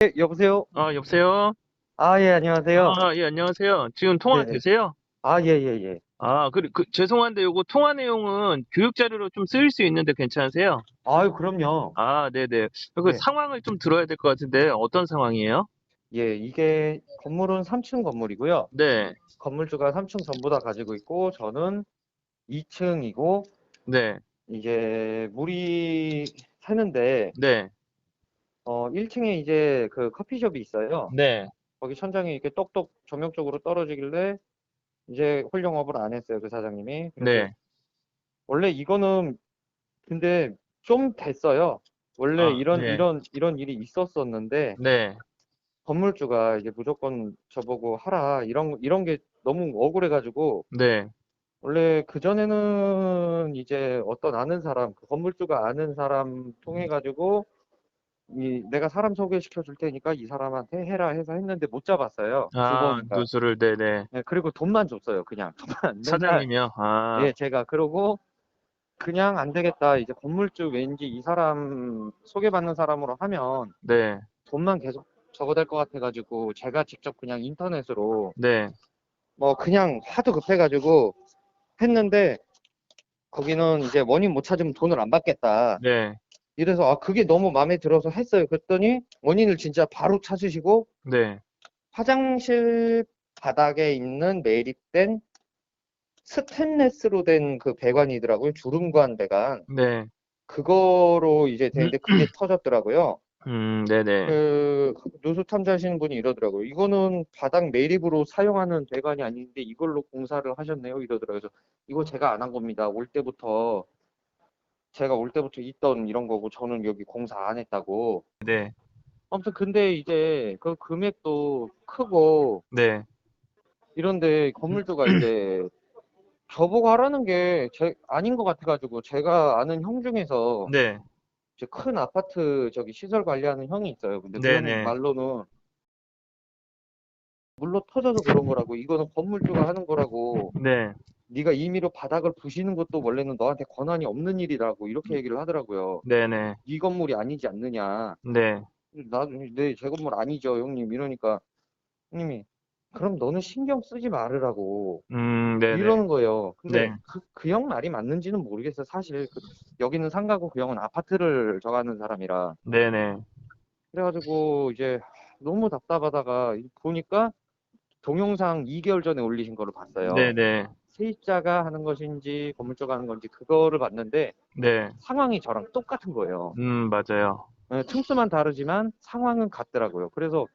네, 여보세요? 여보세요? 예, 안녕하세요. 예, 안녕하세요. 지금 통화 네네. 되세요? 예, 예, 예. 죄송한데 요거 통화 내용은 교육 자료로 좀 쓰일 수 있는데 괜찮으세요? 아유, 그럼요. 네네. 그 네. 상황을 좀 들어야 될 것 같은데 어떤 상황이에요? 예, 이게 건물은 3층 건물이고요. 네, 건물주가 3층 전부 다 가지고 있고, 저는 2층이고, 네, 이제 물이 새는데, 네, 1층에 이제 그 커피숍이 있어요. 네, 거기 천장이 이렇게 똑똑 조명 쪽으로 떨어지길래, 이제 홀령업을 안 했어요, 그 사장님이. 그래서, 네. 원래 이거는, 근데 좀 됐어요. 원래 네, 이런 일이 있었었는데, 네, 건물주가 이제 무조건 저보고 하라 이런 게 너무 억울해가지고 네. 원래 그전에는 이제 어떤 아는 사람 그 건물주가 아는 사람 통해 가지고 이 내가 사람 소개시켜 줄 테니까 이 사람한테 해라 해서 했는데 못 잡았어요. 주범인가. 누수를, 네네. 예, 그리고 돈만 줬어요. 그냥 돈만 맨날. 사장님이요? 예, 제가 그러고 그냥 안 되겠다. 이제 건물주 왠지 이 사람 소개받는 사람으로 하면 네, 돈만 계속 적어댈 것 같아가지고 제가 직접 그냥 인터넷으로 네, 뭐 그냥 하도 급해가지고 했는데 거기는 이제 원인 못 찾으면 돈을 안 받겠다. 네, 이래서 그게 너무 마음에 들어서 했어요. 그랬더니 원인을 진짜 바로 찾으시고 네, 화장실 바닥에 있는 매립된 스테인레스로 된 그 배관이더라고요. 주름관 배관. 네. 그거로 이제 되는데 그게 터졌더라고요. 네네. 그 누수 탐지하시는 분이 이러더라고요. 이거는 바닥 매립으로 사용하는 배관이 아닌데 이걸로 공사를 하셨네요. 이러더라고요. 그래서 이거 제가 안 한 겁니다. 제가 올 때부터 있던 이런 거고 저는 여기 공사 안 했다고. 네, 아무튼 근데 이제 그 금액도 크고 네, 이런데 건물주가 이제 저보고 하라는 게 아닌 것 같아가지고 제가 아는 형 중에서 네, 이제 큰 아파트 저기 시설 관리하는 형이 있어요. 근데 그 네, 형 네, 말로는 물로 터져서 그런 거라고 이거는 건물주가 하는 거라고 네, 네가 임의로 바닥을 부시는 것도 원래는 너한테 권한이 없는 일이라고 이렇게 얘기를 하더라고요. 네, 네, 네 건물이 아니지 않느냐. 네. 나도 네, 제 건물 아니죠, 형님. 이러니까 형님이 그럼 너는 신경 쓰지 말으라고 네네. 이러는 거예요. 근데 네, 그 형 말이 맞는지는 모르겠어요. 사실 여기는 상가고 그 형은 아파트를 정하는 사람이라. 네네. 그래가지고 이제 너무 답답하다가 보니까 동영상 2개월 전에 올리신 거를 봤어요. 네네. 세입자가 하는 것인지 건물주가 하는 건지 그거를 봤는데 네. 상황이 저랑 똑같은 거예요. 맞아요. 층수만 다르지만 상황은 같더라고요. 그래서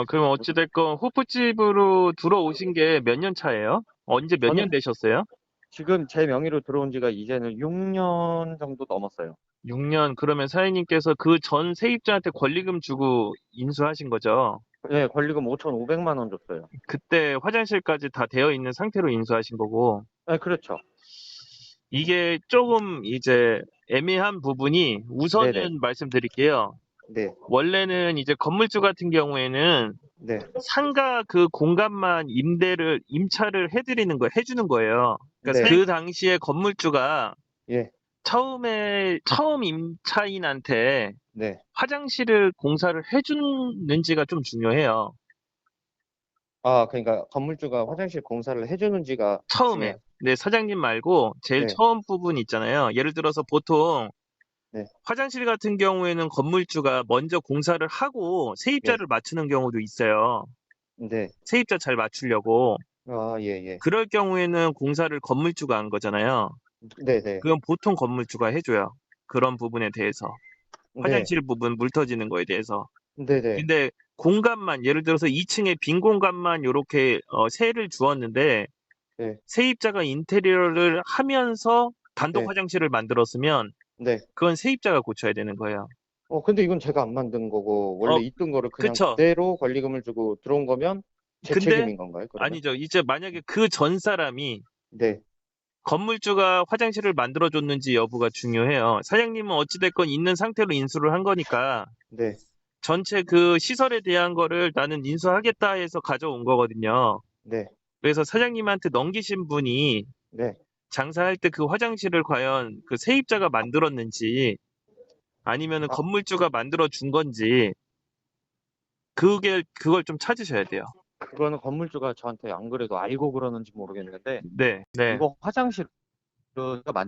그럼 어찌됐건 호프집으로 들어오신 게 몇 년 차예요? 언제 몇 저는 년 되셨어요? 지금 제 명의로 들어온 지가 이제는 6년 정도 넘었어요. 6년. 그러면 사장님께서 그 전 세입자한테 권리금 주고 인수하신 거죠? 네, 권리금 5,500만 원 줬어요. 그때 화장실까지 다 되어 있는 상태로 인수하신 거고, 네, 그렇죠. 이게 조금 이제 애매한 부분이 네네. 우선은 말씀드릴게요. 네, 원래는 이제 건물주 같은 경우에는 네, 상가 그 공간만 임차를 해주는 거예요. 그러니까 네, 그 당시에 건물주가 예, 처음 임차인한테 네. 화장실을 공사를 해주는지가 좀 중요해요. 그러니까 건물주가 화장실 공사를 해주는지가 처음에. 중요해요. 네, 사장님 말고 제일 네, 처음 부분 있잖아요. 예를 들어서 보통 네, 화장실 같은 경우에는 건물주가 먼저 공사를 하고 예, 세입자를 맞추는 경우도 있어요. 네. 세입자 잘 맞추려고. 예, 예. 그럴 경우에는 공사를 건물주가 한 거잖아요. 네, 네, 그건 보통 건물주가 해줘요. 그런 부분에 대해서. 네, 화장실 부분 물 터지는 거에 대해서. 네, 네, 근데 공간만, 예를 들어서 2층에 빈 공간만 이렇게 세를 주었는데 네, 세입자가 인테리어를 하면서 단독 네, 화장실을 만들었으면 네. 그건 세입자가 고쳐야 되는 거예요. 근데 이건 제가 안 만든 거고, 원래 어, 있던 거를 그냥 그쵸. 그대로 권리금을 주고 들어온 거면 제 근데 책임인 건가요, 그러면? 아니죠. 이제 만약에 그 전 사람이 네, 건물주가 화장실을 만들어줬는지 여부가 중요해요. 사장님은 어찌됐건 있는 상태로 인수를 한 거니까 네, 전체 그 시설에 대한 거를 나는 인수하겠다 해서 가져온 거거든요. 네, 그래서 사장님한테 넘기신 분이 네. 장사할 때 그 화장실을 과연 그 세입자가 만들었는지 아니면 아, 건물주가 만들어 준 건지 그걸 좀 찾으셔야 돼요. 그거는 건물주가 저한테 안 그래도 알고 그러는지 모르겠는데, 네, 네, 이거 화장실은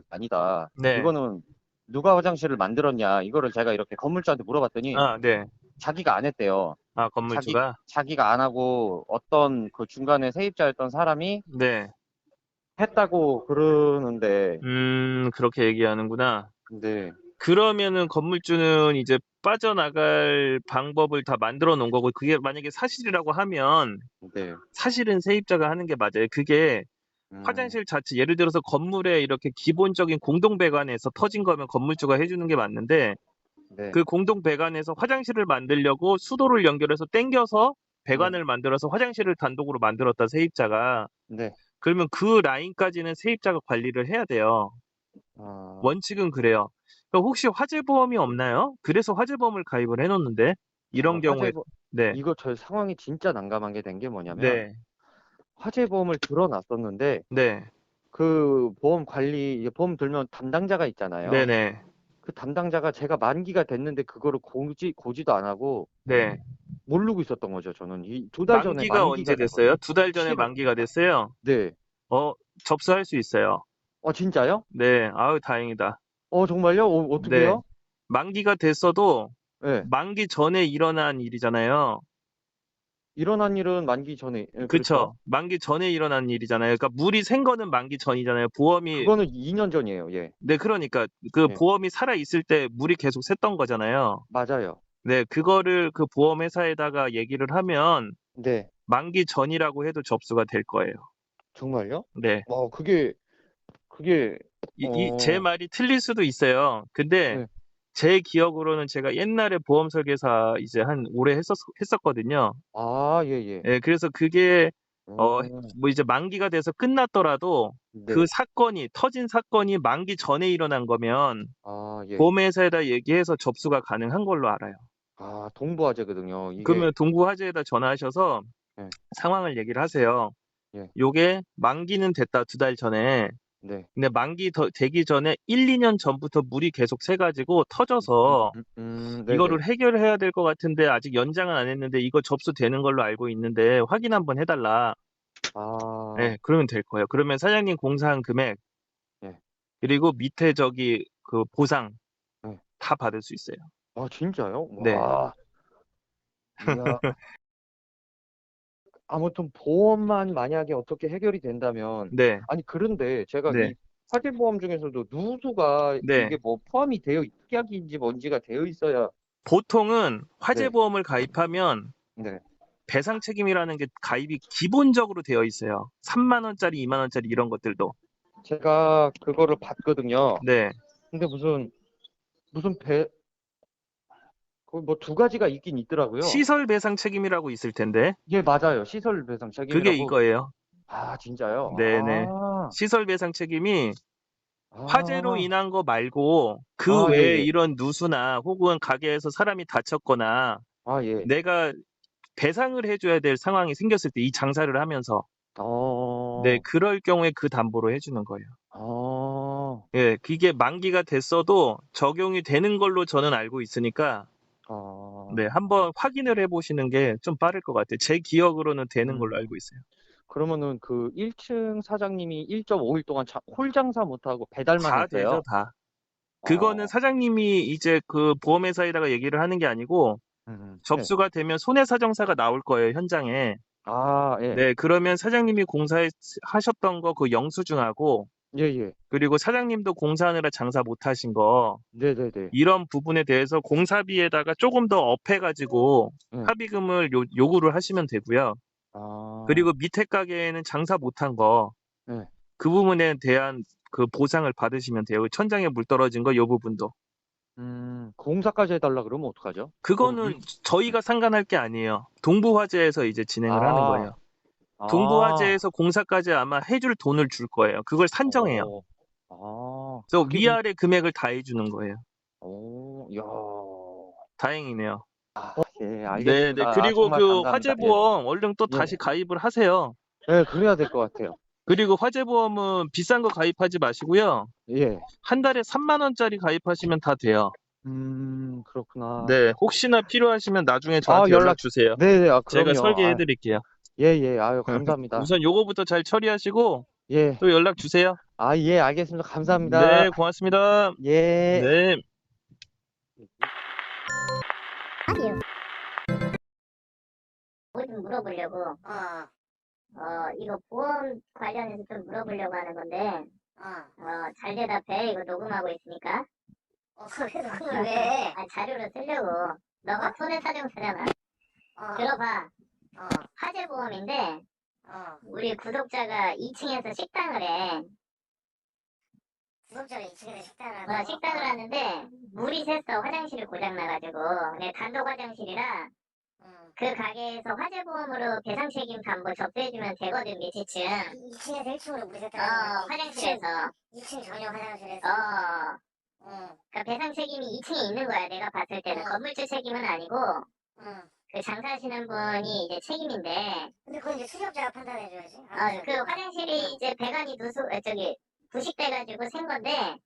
아니다. 네. 이거는 누가 화장실을 만들었냐. 이거를 제가 이렇게 건물주한테 물어봤더니 아, 네. 자기가 안 했대요. 아, 건물주가? 자기가 안 하고 어떤 그 중간에 세입자였던 사람이 네. 했다고 그러는데, 그렇게 얘기하는구나. 근데, 그러면은 건물주는 이제 빠져나갈 방법을 다 만들어 놓은 거고, 그게 만약에 사실이라고 하면, 네, 사실은 세입자가 하는 게 맞아요. 그게 음, 화장실 자체, 예를 들어서 건물에 이렇게 기본적인 공동 배관에서 터진 거면 건물주가 해주는 게 맞는데, 네, 그 공동 배관에서 화장실을 만들려고 수도를 연결해서 땡겨서 네, 배관을 만들어서 화장실을 단독으로 만들었다, 세입자가. 네, 그러면 그 라인까지는 세입자가 관리를 해야 돼요. 아, 원칙은 그래요. 그럼 혹시 화재보험이 없나요? 그래서 화재보험을 가입을 해놓는데, 이런 제가 경우에, 네, 이거 저 상황이 진짜 난감한 게 된 게 뭐냐면, 네, 화재보험을 들어놨었는데, 네, 그 보험 관리, 이제 보험 들면 담당자가 있잖아요. 네네, 그 담당자가 제가 만기가 됐는데 그거를 고지도 안 하고 네. 모르고 있었던 거죠. 저는 이 2달 전에 만기가 언제 만기가 됐어요? 돼버린. 2달 전에 7월. 만기가 됐어요? 네. 어, 접수할 수 있어요. 진짜요? 네, 아유, 다행이다. 정말요? 어떻게 네. 해요? 만기가 됐어도 네. 만기 전에 일어난 일이잖아요. 일어난 일은 만기 전에, 그렇죠. 그쵸? 만기 전에 일어난 일이잖아요. 그러니까 물이 샌 거는 만기 전이잖아요. 보험이, 그거는 2년 전이에요. 예. 네, 그러니까 그 예. 보험이 살아 있을 때 물이 계속 샜던 거잖아요. 맞아요. 네, 그거를 그 보험회사에다가 얘기를 하면 네. 만기 전이라고 해도 접수가 될 거예요. 정말요? 네. 그게, 제 말이 틀릴 수도 있어요. 근데 네. 제 기억으로는 제가 옛날에 보험 설계사 이제 한 오래 했었거든요. 예, 예. 예, 그래서 그게 음, 뭐 이제 만기가 돼서 끝났더라도 그 네. 사건이 터진 사건이 만기 전에 일어난 거면 예. 보험회사에다 얘기해서 접수가 가능한 걸로 알아요. 동부화재거든요. 이게, 그러면 동부화재에다 전화하셔서 예, 상황을 얘기를 하세요. 예. 요게 만기는 됐다 2달 전에. 네. 근데 만기 되기 전에 1, 2년 전부터 물이 계속 새가지고 음, 터져서 네네. 이거를 해결해야 될 것 같은데 아직 연장은 안 했는데 이거 접수되는 걸로 알고 있는데 확인 한번 해달라. 아, 네, 그러면 될 거예요. 그러면 사장님 공사한 금액 예, 그리고 밑에 저기 그 보상 예. 다 받을 수 있어요. 진짜요? 네, 와, 이야. 아무튼 보험만 만약에 어떻게 해결이 된다면, 네, 아니, 그런데 제가 네, 이 화재보험 중에서도 누수가 네. 이게 뭐 포함이 되어, 특약인지 뭔지가 되어 있어야, 보통은 네, 화재보험을 가입하면 네. 배상 책임이라는 게 가입이 기본적으로 되어 있어요. 3만 원짜리, 2만 원짜리 이런 것들도. 제가 그거를 봤거든요. 네. 근데 무슨 뭐 두 가지가 있긴 있더라고요. 시설 배상 책임이라고 있을 텐데. 예, 맞아요. 시설 배상 그게 책임이라고. 이거예요. 진짜요? 네네. 시설 배상 책임이 화재로 아, 인한 거 말고 그 예, 외에 예. 이런 누수나 혹은 가게에서 사람이 다쳤거나 예. 내가 배상을 해줘야 될 상황이 생겼을 때 이 장사를 하면서 네, 어, 그럴 경우에 그 담보로 해주는 거예요. 어, 예, 그게 만기가 됐어도 적용이 되는 걸로 저는 알고 있으니까 네, 어, 한번 확인을 해보시는 게 좀 빠를 것 같아요. 제 기억으로는 되는 걸로 알고 음. 있어요. 그러면은 그 1층 사장님이 1.5일 동안 홀 장사 못하고 배달만 다 되죠, 했어요. 다. 그거는 어, 사장님이 이제 그 보험회사에다가 얘기를 하는 게 아니고 네. 접수가 되면 손해사정사가 나올 거예요, 현장에. 예. 네, 그러면 사장님이 공사하셨던 거 그 영수증하고 예, 예. 그리고 사장님도 공사하느라 장사 못 하신 거 네네네. 이런 부분에 대해서 공사비에다가 조금 더 업해가지고 예. 합의금을 요구를 하시면 되고요. 아, 그리고 밑에 가게에는 장사 못한 거 예. 그 부분에 대한 그 보상을 받으시면 돼요. 천장에 물 떨어진 거 요 부분도. 공사까지 해달라 그러면 어떡하죠? 거기 그거는 예. 저희가 상관할 게 아니에요. 동부화재에서 이제 진행을 하는 아, 거예요. 아, 동부화재에서 공사까지 아마 해줄 돈을 줄 거예요. 그걸 산정해요. 어, 그래서 그게 위아래 금액을 다 해주는 거예요. 야, 다행이네요. 예, 네네. 알겠습니다. 그리고 정말 그 감사합니다. 예, 화재보험 얼른 또 예, 다시 가입을 하세요. 예, 그래야 될 것 같아요. 그리고 화재보험은 비싼 거 가입하지 마시고요. 예, 한 달에 3만 원짜리 가입하시면 다 돼요. 그렇구나. 네, 혹시나 필요하시면 나중에 아, 저한테 연락 주세요. 네네, 아, 제가 그럼요. 설계해 아, 드릴게요. 예, 예, 아유, 감사합니다. 우선 요거부터 잘 처리하시고 예, 또 연락 주세요. 아, 예, 알겠습니다. 감사합니다. 네, 고맙습니다. 예. 네. 뭐 좀 물어보려고. 이거 보험 관련해서 좀 물어보려고 하는 건데, 잘 대답해. 이거 녹음하고 있으니까. 왜 녹음을 왜? 아, 자료로 쓰려고. 너가 손해사정사잖아. 들어봐. 화재보험인데, 우리 구독자가 2층에서 식당을 해. 구독자가 2층에서 식당을 하고. 식당을 하는데, 물이 샜어. 화장실이 고장나가지고. 근데 단독 화장실이라, 그 가게에서 화재보험으로 배상 책임 담보 접수해주면 되거든, 밑에층. 2층에서 1층으로 물이 샜다는 화장실에서. 2층 전용 화장실에서. 그러니까 배상 책임이 2층에 있는 거야, 내가 봤을 때는. 건물주 책임은 아니고, 그 장사하시는 분이 이제 책임인데, 근데 그건 이제 수리업자가 판단해줘야지. 그 화장실이 이제 배관이 부식돼가지고 생 건데,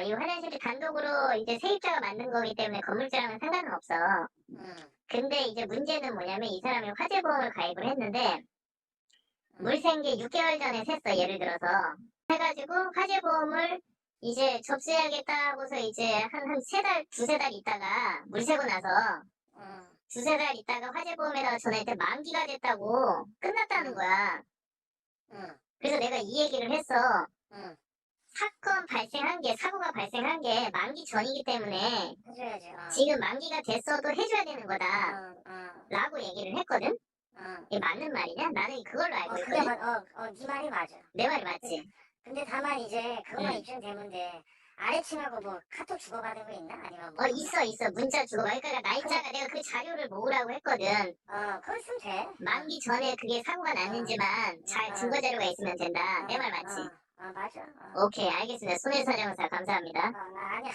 이 화장실이 단독으로 이제 세입자가 만든 거기 때문에 건물주랑은 상관은 없어. 근데 이제 문제는 뭐냐면 이 사람이 화재보험을 가입을 했는데, 물샌 게 6개월 전에 샜어, 예를 들어서. 해가지고 화재보험을 이제 접수해야겠다고서 이제 한 3달, 두세 달 있다가 물 새고 나서 두세 달 있다가 화재보험에다가 전화했더니 만기가 됐다고 끝났다는 거야. 그래서 내가 이 얘기를 했어. 사고가 발생한 게 만기 전이기 때문에 해줘야지. 지금 만기가 됐어도 해줘야 되는 거다. 라고 얘기를 했거든? 이게 맞는 말이냐? 나는 그걸로 알고 그게 있거든? 네 말이 맞아. 내 말이 맞지? 근데 다만 이제 그것만 입증되면 돼. 아래층하고 뭐 카톡 주고받은 거 있나? 아니면 뭐. 있어. 문자 주고. 그러니까 날짜가 내가 그 자료를 모으라고 했거든. 그걸 쓰면 돼. 만기 전에 그게 사고가 났는지만 잘 증거 자료가 있으면 된다. 내 말 맞지? 맞아. 오케이, 알겠습니다. 손해사정사 감사합니다. 아니야.